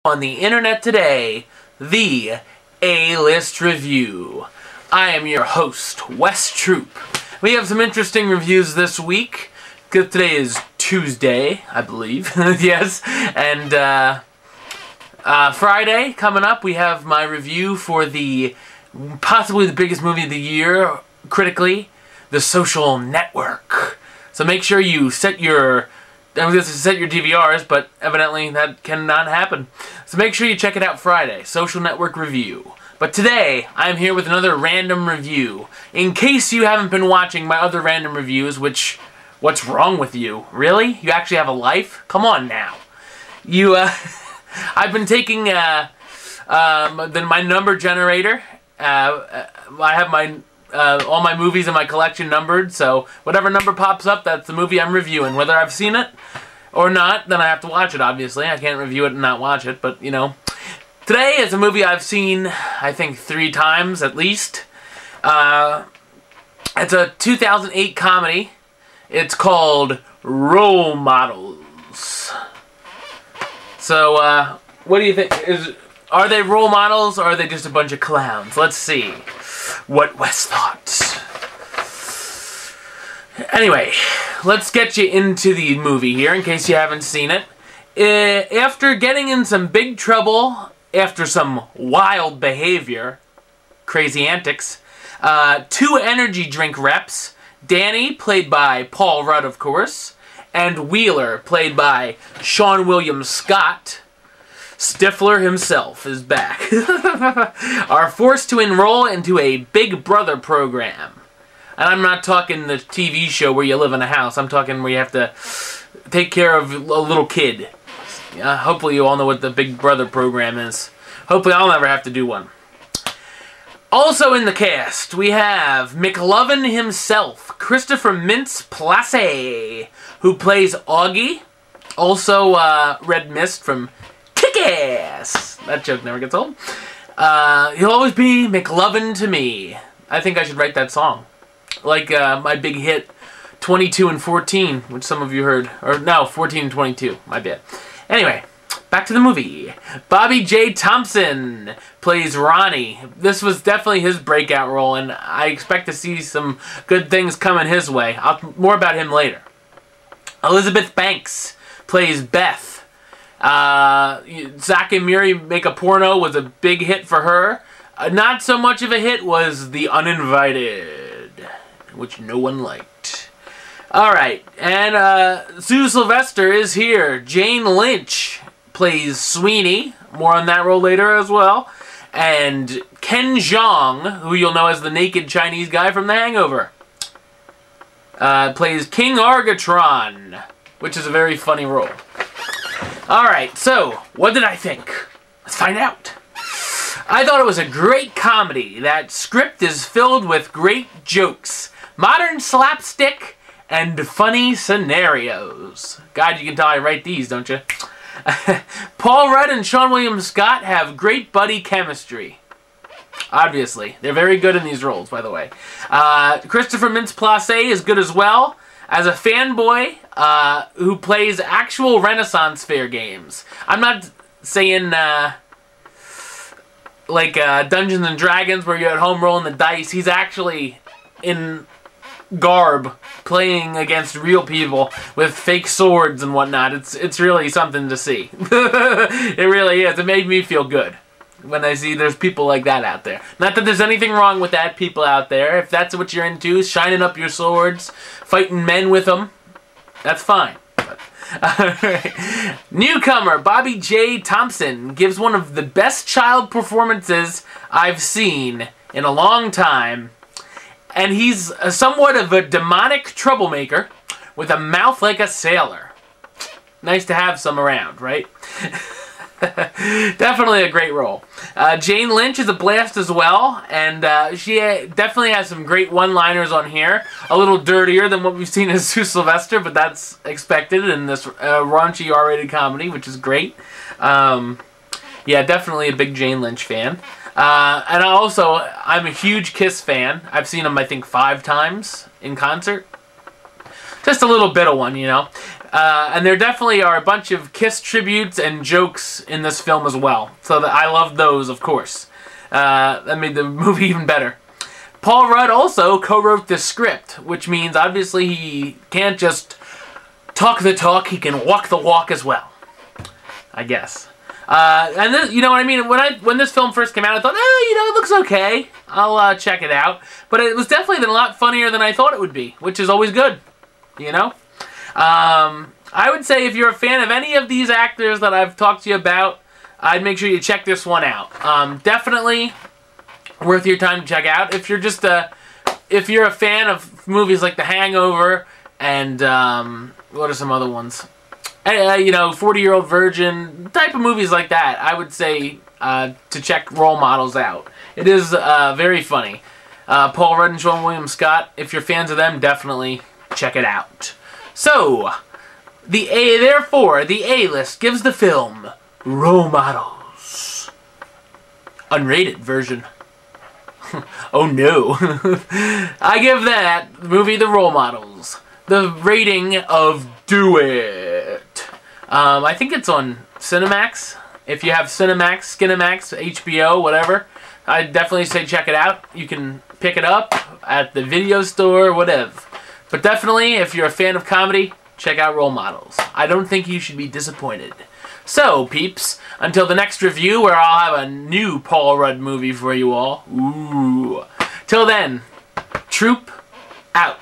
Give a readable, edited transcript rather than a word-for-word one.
On the internet today, the A-List Review. I am your host, Wes Troop. We have some interesting reviews this week, because today is Tuesday, I believe. Yes, and Friday coming up, we have my review for possibly the biggest movie of the year, critically, The Social Network. So make sure you set your DVRs, but evidently that cannot happen. So make sure you check it out Friday, Social Network Review. But today, I'm here with another random review. In case you haven't been watching my other random reviews, what's wrong with you? Really? You actually have a life? Come on now. I've been taking my number generator. I have all my movies in my collection numbered, so whatever number pops up, that's the movie I'm reviewing. Whether I've seen it or not, then I have to watch it, obviously. I can't review it and not watch it, but, you know. Today is a movie I've seen, I think, 3 times at least. It's a 2008 comedy. It's called Role Models. So, what do you think? Are they role models, or are they just a bunch of clowns? Let's see what Wes thought. Anyway, let's get you into the movie here, in case you haven't seen it. After getting in some big trouble, after some wild behavior, crazy antics, 2 energy drink reps, Danny, played by Paul Rudd, of course, and Wheeler, played by Sean William Scott, Stifler himself is back, are forced to enroll into a Big Brother program. And I'm not talking the TV show where you live in a house. I'm talking where you have to take care of a little kid. Hopefully you all know what the Big Brother program is. Hopefully I'll never have to do one. Also in the cast, we have McLovin himself, Christopher Mintz-Plasse, who plays Augie. Also Red Mist from Kick-Ass. That joke never gets old. He'll always be McLovin to me. I think I should write that song. Like my big hit, 22 and 14, which some of you heard. Or no, 14 and 22. My bad. Anyway, back to the movie. Bobby J. Thompson plays Ronnie. This was definitely his breakout role, and I expect to see some good things coming his way. More about him later. Elizabeth Banks plays Beth. Zack and Miri Make a Porno was a big hit for her. Not so much of a hit was The Uninvited, which no one liked. Alright, and Sue Sylvester is here. Jane Lynch plays Sweeney. More on that role later as well. And Ken Jeong, who you'll know as the naked Chinese guy from The Hangover, plays King Argatron, which is a very funny role. Alright, so, what did I think? Let's find out. I thought it was a great comedy. That script is filled with great jokes, modern slapstick, and funny scenarios. God, you can tell I write these, don't you? Paul Rudd and Sean William Scott have great buddy chemistry. Obviously. They're very good in these roles, by the way. Christopher Mintz-Plasse is good as well, as a fanboy who plays actual Renaissance Fair games. I'm not saying like Dungeons and Dragons where you're at home rolling the dice. He's actually in garb playing against real people with fake swords and whatnot. It's really something to see. It really is. It made me feel good when I see there's people like that out there. Not that there's anything wrong with that, people out there. If that's what you're into, shining up your swords, fighting men with them, that's fine. Right. Newcomer Bobby J. Thompson gives one of the best child performances I've seen in a long time. And he's somewhat of a demonic troublemaker with a mouth like a sailor. Nice to have some around, right? Definitely a great role. Jane Lynch is a blast as well, and she definitely has some great one-liners on here. A little dirtier than what we've seen in Sue Sylvester, but that's expected in this raunchy R-rated comedy, which is great. Yeah, definitely a big Jane Lynch fan. And also, I'm a huge Kiss fan. I've seen them, I think, 5 times in concert. Just a little bit of one, you know. And there definitely are a bunch of Kiss tributes and jokes in this film as well. So I love those, of course. That made the movie even better. Paul Rudd also co-wrote the script, which means obviously he can't just talk the talk, he can walk the walk as well, I guess. And this, you know what I mean? When this film first came out, I thought, it looks okay. I'll check it out. But it was definitely a lot funnier than I thought it would be, which is always good, you know? I would say if you're a fan of any of these actors that I've talked to you about, I'd make sure you check this one out. Definitely worth your time to check out. If you're just if you're a fan of movies like The Hangover and what are some other ones? 40-Year-Old Virgin, type of movies like that, I would say to check Role Models out. It is very funny. Paul Rudd and Seann William Scott, if you're fans of them, definitely check it out. So, therefore, the A-list gives the film Role Models. Unrated version. Oh no. I give that movie, The Role Models, the rating of Do It. I think it's on Cinemax. If you have Cinemax, Skinemax, HBO, whatever, I'd definitely say check it out. You can pick it up at the video store, whatever. But definitely, if you're a fan of comedy, check out Role Models. I don't think you should be disappointed. So, peeps, until the next review where I'll have a new Paul Rudd movie for you all. Ooh. Till then, Troop out.